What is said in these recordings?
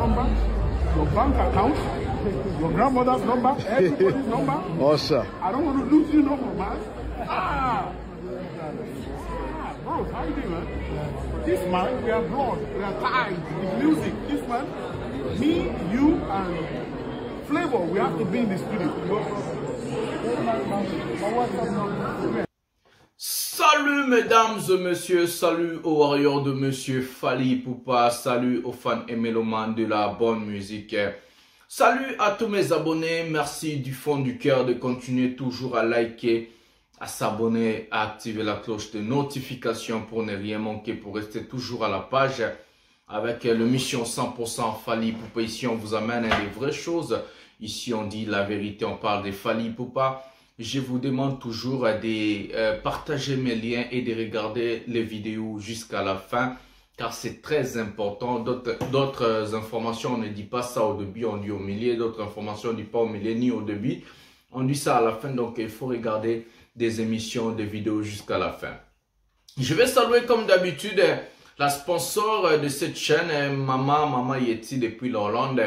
number, your bank account, your grandmother's number, everybody's number. Oh, sir. I don't want to lose you no more, man. Bro, how you doing, man? This man, we are blood, we are tied with music. This man, me, you, and Flavor, we have to be in the studio. Salut mesdames et messieurs, salut aux warriors de monsieur Fally Ipupa, salut aux fans et mélomanes de la bonne musique. Salut à tous mes abonnés, merci du fond du cœur de continuer toujours à liker, à s'abonner, à activer la cloche de notification pour ne rien manquer, pour rester toujours à la page avec l'émission 100% Fally Ipupa. Ici on vous amène à des vraies choses, ici on dit la vérité, on parle de Fally Ipupa. Je vous demande toujours de partager mes liens et de regarder les vidéos jusqu'à la fin, car c'est très important. D'autres informations, on ne dit pas ça au début, on dit au milieu. D'autres informations, on ne dit pas au milieu ni au début. On dit ça à la fin, donc il faut regarder des émissions, des vidéos jusqu'à la fin. Je vais saluer comme d'habitude la sponsor de cette chaîne, Maman Yeti depuis l'Hollande.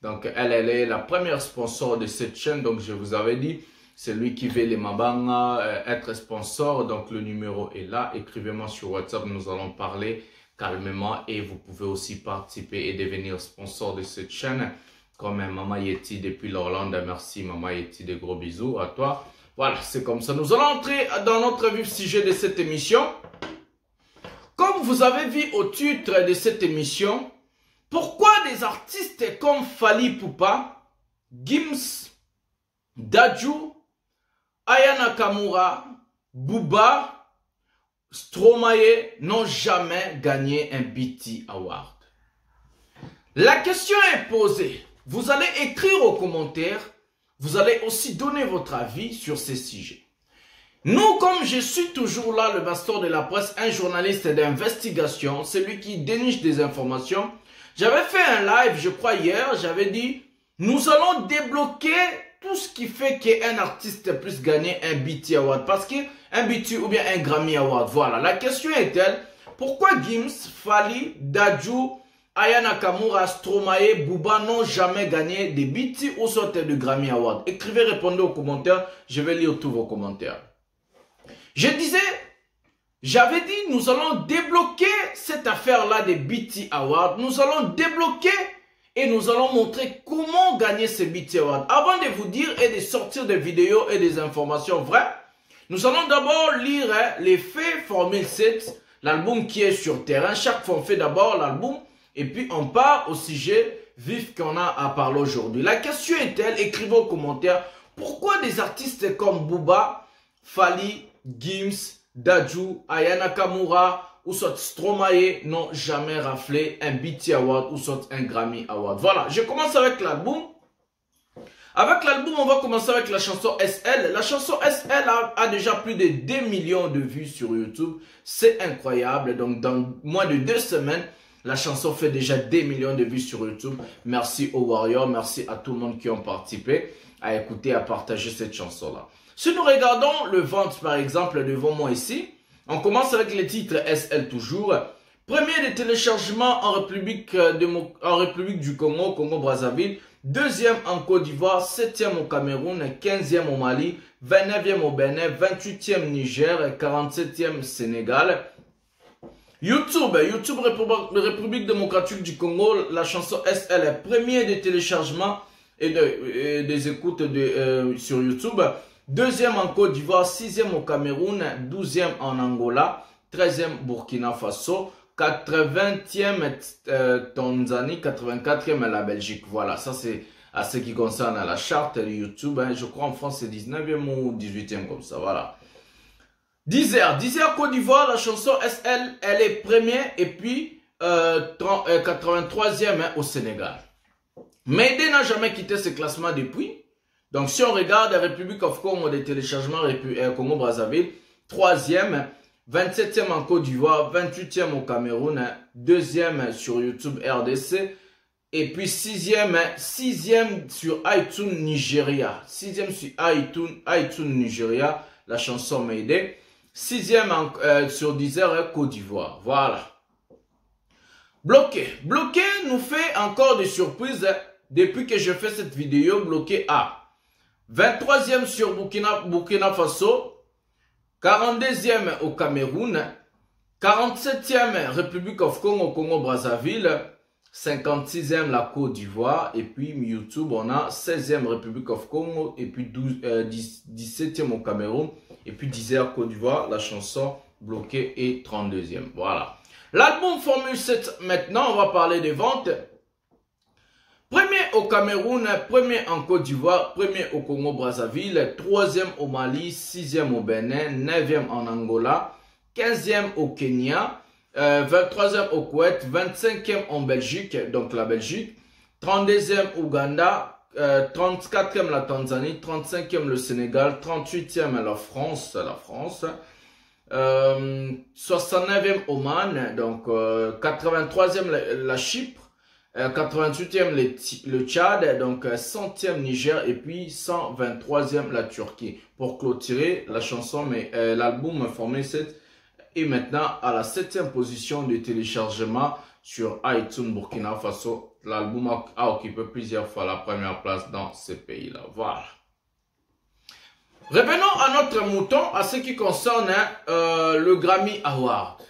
Donc elle est la première sponsor de cette chaîne, donc je vous avais dit. C'est lui qui veut les Mabanga être sponsor, donc le numéro est là. Écrivez-moi sur WhatsApp, nous allons parler calmement et vous pouvez aussi participer et devenir sponsor de cette chaîne comme Maman Yeti depuis l'Hollande. Merci Maman Yeti, des gros bisous à toi. Voilà, c'est comme ça. Nous allons entrer dans notre vif sujet de cette émission. Comme vous avez vu au titre de cette émission, pourquoi des artistes comme Fally Ipupa, Gims, Dadju, Aya Nakamura, Booba, Stromae n'ont jamais gagné un BET Award? La question est posée. Vous allez écrire aux commentaires. Vous allez aussi donner votre avis sur ces sujets. Nous, comme je suis toujours là, le pasteur de la presse, un journaliste d'investigation, celui qui déniche des informations, j'avais fait un live, je crois hier, j'avais dit, nous allons débloquer tout ce qui fait qu'un artiste puisse gagner un BET Award. Parce qu'un BET ou bien un Grammy Award. Voilà. La question est-elle, pourquoi Gims, Fally, Dadju, Aya Nakamura, Stromae, Booba n'ont jamais gagné des BET ou soit de Grammy Award? Écrivez, répondez aux commentaires. Je vais lire tous vos commentaires. Je disais, j'avais dit, nous allons débloquer cette affaire-là des BET Awards. Nous allons débloquer et nous allons montrer comment gagner ces BET Awards. Avant de vous dire et de sortir des vidéos et des informations vraies, nous allons d'abord lire les faits Formule 7, l'album qui est sur terrain. Chaque fois on fait d'abord l'album et puis on part au sujet vif qu'on a à parler aujourd'hui. La question est-elle, écrivez aux commentaires, pourquoi des artistes comme Booba, Fally, Gims, Dadju, Aya Nakamura ou soit Stromae n'ont jamais raflé un BET Award ou soit un Grammy Award. Voilà, je commence avec l'album. Avec l'album, on va commencer avec la chanson SL. La chanson SL a déjà plus de 2 millions de vues sur YouTube. C'est incroyable. Donc, dans moins de 2 semaines, la chanson fait déjà 2 millions de vues sur YouTube. Merci aux Warriors, merci à tout le monde qui ont participé à écouter, à partager cette chanson-là. Si nous regardons le ventre, par exemple, devant moi ici, on commence avec le titre SL toujours. Premier de téléchargement en République du Congo, Congo-Brazzaville. Deuxième en Côte d'Ivoire, 7e au Cameroun, 15e au Mali, 29e au Bénin, 28e Niger, 47e Sénégal. YouTube, République démocratique du Congo, la chanson SL est premier de téléchargement et des écoutes sur YouTube. Deuxième en Côte d'Ivoire, 6e au Cameroun, 12e en Angola, 13e Burkina Faso, 80e Tanzanie, 84e la Belgique. Voilà, ça c'est à ce qui concerne la charte de YouTube. Hein. Je crois en France c'est 19e ou 18e comme ça, voilà. Deezer Côte d'Ivoire, la chanson SL, elle est première et puis 83e hein, au Sénégal. Mayday n'a jamais quitté ce classement depuis. Donc, si on regarde la République of Congo des téléchargements Congo-Brazzaville, 3e, 27e en Côte d'Ivoire, 28e au Cameroun, 2e sur YouTube RDC, et puis 6e sur iTunes Nigeria. 6e sur iTunes Nigeria, la chanson Mayday. 6e sur Deezer Côte d'Ivoire. Voilà. Bloqué. Bloqué nous fait encore des surprises depuis que je fais cette vidéo. Bloqué à 23e sur Burkina Faso, 42e au Cameroun, 47e République of Congo, Congo-Brazzaville, 56e la Côte d'Ivoire, et puis YouTube, on a 16e République of Congo, et puis 17e au Cameroun, et puis 10e Côte d'Ivoire, la chanson bloquée et 32e. Voilà. L'album Formule 7, maintenant, on va parler des ventes. Premier au Cameroun, premier en Côte d'Ivoire, premier au Congo-Brazzaville, 3e au Mali, 6e au Bénin, 9e en Angola, 15e au Kenya, 23e au Koweït, 25e en Belgique, donc la Belgique, 32e Ouganda, 34e la Tanzanie, 35e le Sénégal, 38e la France, 69e Oman, donc 83e la Chypre, 88e le Tchad, donc 100e Niger et puis 123e la Turquie. Pour clôturer la chanson, mais l'album Formule 7 est maintenant à la 7e position de téléchargement sur iTunes Burkina Faso. L'album a occupé plusieurs fois la première place dans ces pays-là. Voilà. Revenons à notre mouton, à ce qui concerne le Grammy Award.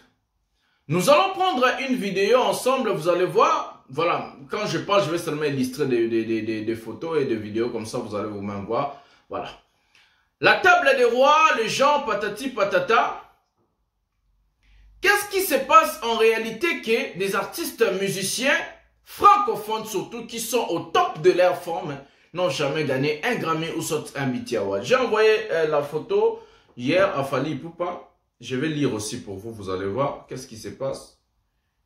Nous allons prendre une vidéo ensemble, vous allez voir. Voilà, quand je parle, je vais seulement illustrer des photos et des vidéos, comme ça vous allez vous-même voir. Voilà. La table des rois, les gens, patati patata. Qu'est-ce qui se passe en réalité que des artistes musiciens, francophones surtout, qui sont au top de leur forme, n'ont jamais gagné un Grammy ou soit un BET Award. J'ai envoyé la photo hier à Fally Ipupa. Je vais lire aussi pour vous, vous allez voir qu'est-ce qui se passe.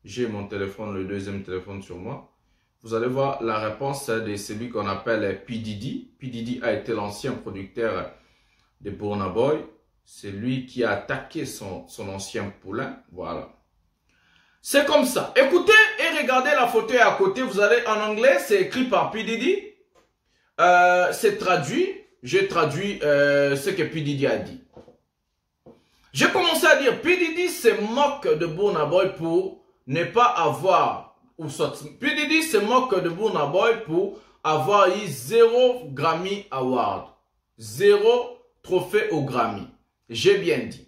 J'ai mon téléphone, le deuxième téléphone sur moi. Vous allez voir la réponse de celui qu'on appelle P. Diddy. P. Diddy a été l'ancien producteur de Burna Boy. C'est lui qui a attaqué son ancien poulain. Voilà. C'est comme ça. Écoutez et regardez la photo à côté. Vous allez en anglais, c'est écrit par P. Diddy. C'est traduit. J'ai traduit ce que P. Diddy a dit. J'ai commencé à dire, P. Diddy se moque de Burna Boy pour ne pas avoir, P. Diddy se moque de Burna Boy pour avoir eu 0 Grammy Award. 0 trophée au Grammy. J'ai bien dit.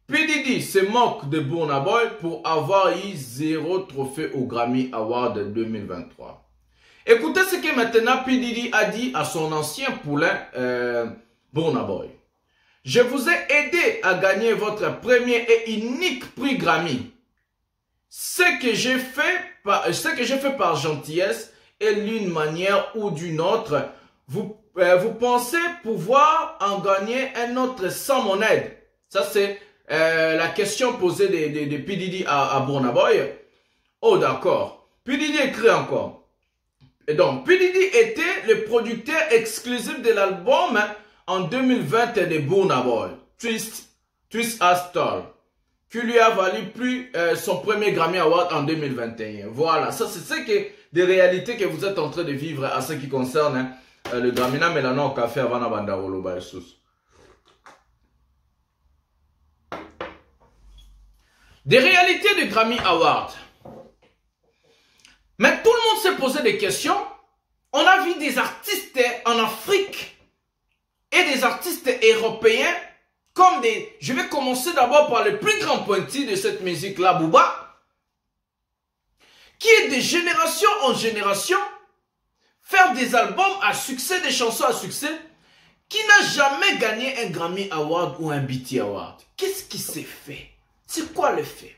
P. Diddy se moque de Burna Boy pour avoir eu 0 trophée au Grammy Award 2023. Écoutez ce que maintenant P. Diddy a dit à son ancien poulain Burna Boy. Je vous ai aidé à gagner votre premier et unique prix Grammy. Ce que j'ai fait par gentillesse et d'une manière ou d'une autre, vous pensez pouvoir en gagner un autre sans mon aide? Ça c'est la question posée de P. Diddy à Burna Boy. Oh d'accord. P. Diddy écrit encore. Et donc P. Diddy était le producteur exclusif de l'album en 2020 de Burna Boy, Twist Has Told, qui lui a valu son premier Grammy Award en 2021. Voilà, ça c'est des réalités que vous êtes en train de vivre à ce qui concerne le Grammy. Mais là, non, café avant la bandarolo, des réalités du Grammy Award. Mais tout le monde s'est posé des questions. On a vu des artistes en Afrique et des artistes européens comme des... Je vais commencer d'abord par le plus grand pointu de cette musique-là, Booba, qui est de génération en génération faire des albums à succès, des chansons à succès, qui n'a jamais gagné un Grammy Award ou un BET Award. Qu'est-ce qui s'est fait? C'est quoi le fait?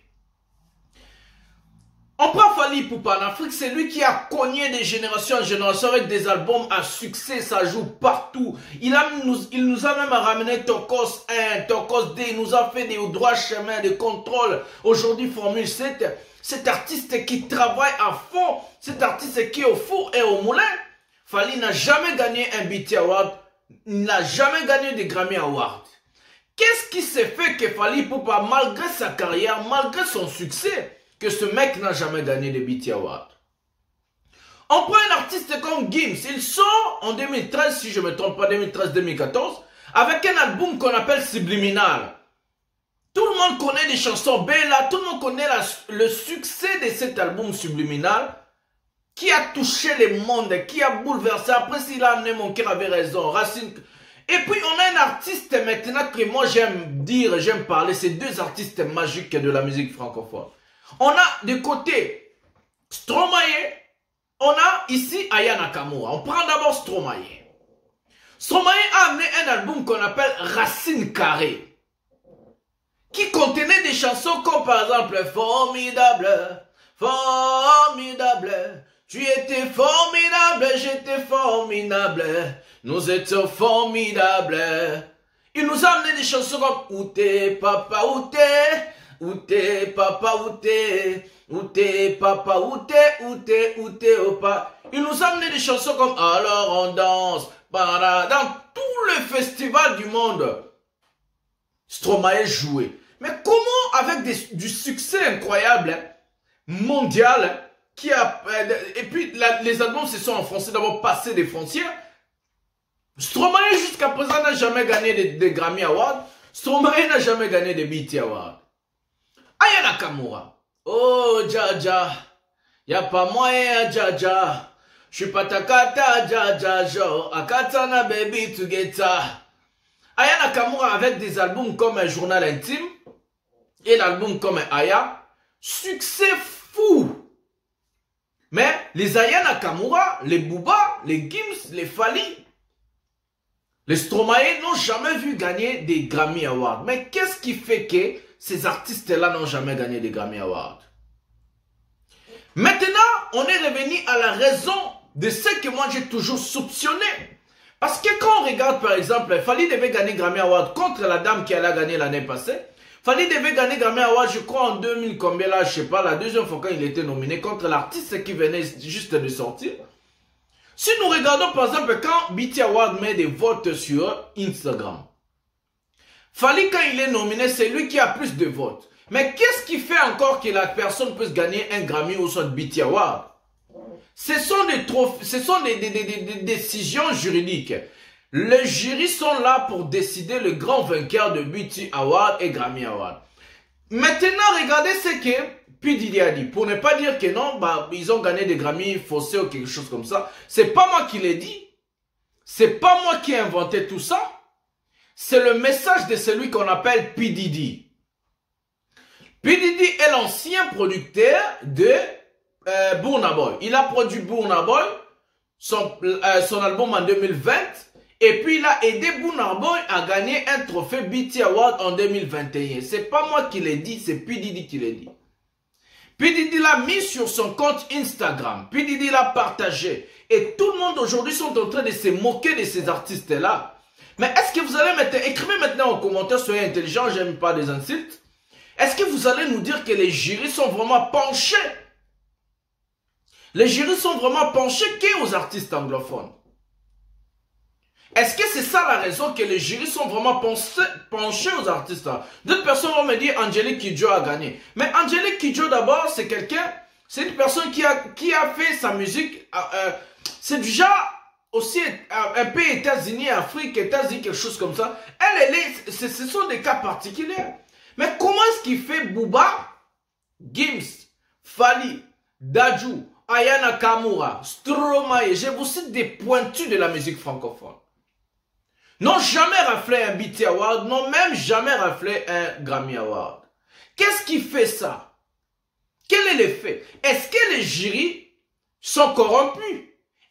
On prend Fally Ipupa en Afrique, c'est lui qui a cogné de génération en génération avec des albums à succès, ça joue partout. Il nous a même ramené Tokos 1, Tokos 2, il nous a fait des droits chemins, des contrôles. Aujourd'hui, Formule 7, cet artiste qui travaille à fond, cet artiste qui est au four et au moulin. Fally n'a jamais gagné un BET Award, il n'a jamais gagné de Grammy Award. Qu'est-ce qui s'est fait que Fally Ipupa, malgré sa carrière, malgré son succès, que ce mec n'a jamais gagné de BET Award? On prend un artiste comme Gims, il sort en 2013, si je ne me trompe pas, 2013-2014, avec un album qu'on appelle Subliminal. Tout le monde connaît des chansons Bella, tout le monde connaît le succès de cet album subliminal qui a touché le monde, qui a bouleversé. Après, s'il a amené Mon cœur avait raison, Racine. Et puis, on a un artiste maintenant que moi j'aime dire, j'aime parler, c'est deux artistes magiques de la musique francophone. On a de côté Stromae, on a ici Aya Nakamura. On prend d'abord Stromae. Stromae a amené un album qu'on appelle Racine Carrée, qui contenait des chansons comme par exemple Formidable, formidable, tu étais formidable, j'étais formidable, nous étions formidables. Il nous a amené des chansons comme Où t'es papa, où t'es papa, où t'es papa, où t'es opa. Il nous a amené des chansons comme Alors on danse, dans tout le festival du monde. Stromae jouait. Mais comment, avec du succès incroyable, mondial, et puis les albums se sont en français, d'abord passé des frontières. Stromae jusqu'à présent n'a jamais gagné des Grammy Awards. Stromae n'a jamais gagné des BET Awards. Aya Nakamura. Oh, Jaja. Y'a pas moyen, Jaja. J'suis pas ta kata, Jaja, jo. Akatana, baby, together. Aya Nakamura avec des albums comme Un journal intime et l'album comme Aya, succès fou. Mais les Aya Nakamura, les Booba, les Gims, les Fally, les Stromae n'ont jamais vu gagner des Grammy Awards. Mais qu'est-ce qui fait que ces artistes-là n'ont jamais gagné des Grammy Awards? Maintenant, on est revenu à la raison de ce que moi j'ai toujours soupçonné. Parce que quand on regarde par exemple, Fally devait gagner Grammy Award contre la dame qui allait gagner l'année passée. Fally devait gagner Grammy Award, je crois en 2000 combien là, je sais pas, la deuxième fois quand il était nominé contre l'artiste qui venait juste de sortir. Si nous regardons par exemple quand BET Award met des votes sur Instagram, Fally quand il est nominé, c'est lui qui a plus de votes. Mais qu'est-ce qui fait encore que la personne puisse gagner un Grammy ou soit BET Award? Ce sont des décisions juridiques. Les jurys sont là pour décider le grand vainqueur de BET Award et Grammy Award. Maintenant, regardez ce que P. Diddy a dit. Pour ne pas dire que non, ils ont gagné des Grammy faussés ou quelque chose comme ça. C'est pas moi qui l'ai dit. C'est pas moi qui ai inventé tout ça. C'est le message de celui qu'on appelle P. Diddy. P. Diddy est l'ancien producteur de Burna Boy. Il a produit Burna Boy, son album en 2020. Et puis il a aidé Burna Boy à gagner un trophée BET Award en 2021. C'est pas moi qui l'ai dit, c'est P. Diddy qui l'a dit. P. Diddy l'a mis sur son compte Instagram. P. Diddy l'a partagé. Et tout le monde aujourd'hui sont en train de se moquer de ces artistes-là. Mais est-ce que vous allez écrivez maintenant en commentaire, soyez intelligents, j'aime pas des insultes. Est-ce que vous allez nous dire que les jurys sont vraiment penchés? Les jurys sont vraiment penchés qu'aux artistes anglophones. Est-ce que c'est ça la raison que les jurys sont vraiment penchés aux artistes? D'autres personnes vont me dire Angélique Kidjo a gagné. Mais Angélique Kidjo d'abord, c'est quelqu'un, c'est une personne qui a fait sa musique, c'est du genre aussi un peu États-Unis, Afrique, États-Unis, quelque chose comme ça. Ce sont des cas particuliers. Mais comment est-ce qu'il fait Booba, Gims, Fally, Dadju, Aya Nakamura, Stromae, je vous cite des pointus de la musique francophone, n'ont jamais raflé un BET Award, n'ont même jamais raflé un Grammy Award. Qu'est-ce qui fait ça? Quel est l'effet? Est-ce que les jurys sont corrompus?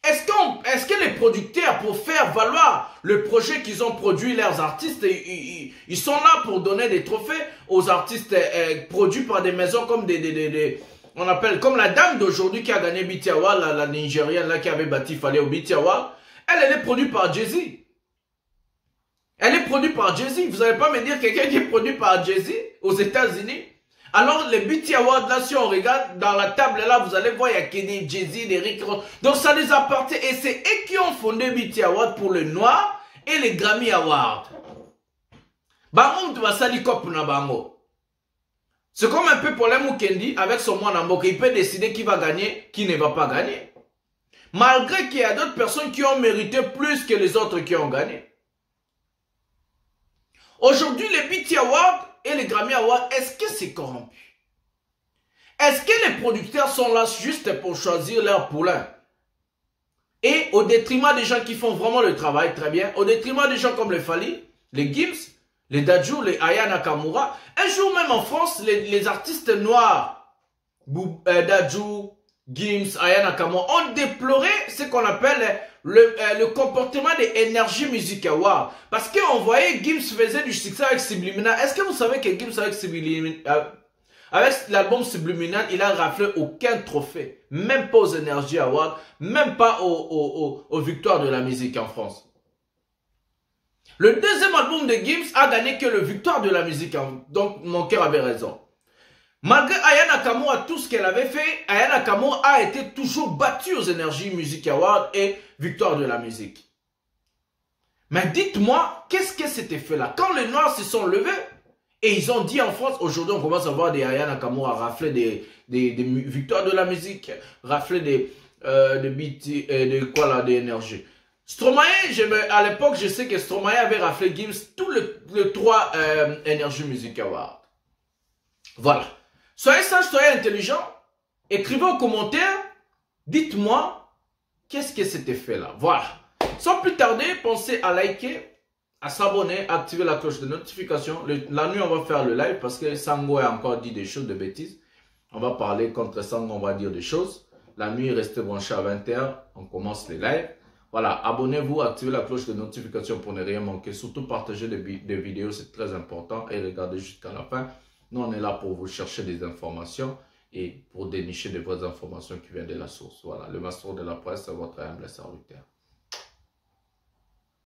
Est-ce que les producteurs, pour faire valoir le projet qu'ils ont produit, leurs artistes, ils sont là pour donner des trophées aux artistes produits par des maisons comme on appelle, comme la dame d'aujourd'hui qui a gagné BET Award, la Nigérienne là qui avait bâti Fally au BET Award, elle est produite par Jay-Z. Elle est produite par Jay-Z. Vous n'allez pas me dire quelqu'un qui est produit par Jay-Z aux États-Unis? Alors, les BET Awards, là, si on regarde dans la table, là, vous allez voir, il y a Kenny, Jay-Z, des Rick Ross. Donc, ça les appartient. Et c'est eux qui ont fondé BET Awards pour le noir et les Grammy Awards. Bango, tu vas salir cop na bango. C'est comme un peu pour les Mukendi avec son moine en boca. Il peut décider qui va gagner, qui ne va pas gagner. Malgré qu'il y a d'autres personnes qui ont mérité plus que les autres qui ont gagné. Aujourd'hui, les BET Awards et les Grammy Awards, est-ce que c'est corrompu? Est-ce que les producteurs sont là juste pour choisir leur poulain? Et au détriment des gens qui font vraiment le travail très bien, au détriment des gens comme les Fally, les Gims, les Dadju, les Aya Nakamura, un jour même en France, les artistes noirs, Dadju, Gims, Aya Nakamura, ont déploré ce qu'on appelle le comportement des Energy Music Awards. Parce qu'on voyait Gims faisait du succès avec Subliminal. Est-ce que vous savez que Gims avec l'album Subliminal, il a raflé aucun trophée. Même pas aux Energy Awards, même pas aux victoires de la musique en France. Le deuxième album de Gims a gagné que le victoire de la musique. Donc mon cœur avait raison. Malgré Aya Nakamura, tout ce qu'elle avait fait, Aya Nakamura a été toujours battue aux Energy Music Awards et victoire de la musique. Mais dites-moi, qu'est-ce que cet effet-là? Quand les Noirs se sont levés, et ils ont dit en France, aujourd'hui on commence à voir des Aya Nakamura rafler des victoires de la musique, rafler des Energy. Stromae, à l'époque, je sais que Stromae avait raflé Gims tous les 3 Energy Music Awards. Voilà. Soyez sages, soyez intelligents. Écrivez en commentaire. Dites-moi, qu'est-ce que cet effet-là? Voilà. Sans plus tarder, pensez à liker, à s'abonner, à activer la cloche de notification. La nuit, on va faire le live parce que Sango a encore dit des choses de bêtises. On va parler contre Sango, on va dire des choses. La nuit, restez branchés à 20 h. On commence les lives. Voilà, abonnez-vous, activez la cloche de notification pour ne rien manquer. Surtout, partagez des vidéos, c'est très important. Et regardez jusqu'à la fin. Nous, on est là pour vous chercher des informations et pour dénicher de vraies informations qui viennent de la source. Voilà, le master de la presse, c'est votre humble serviteur.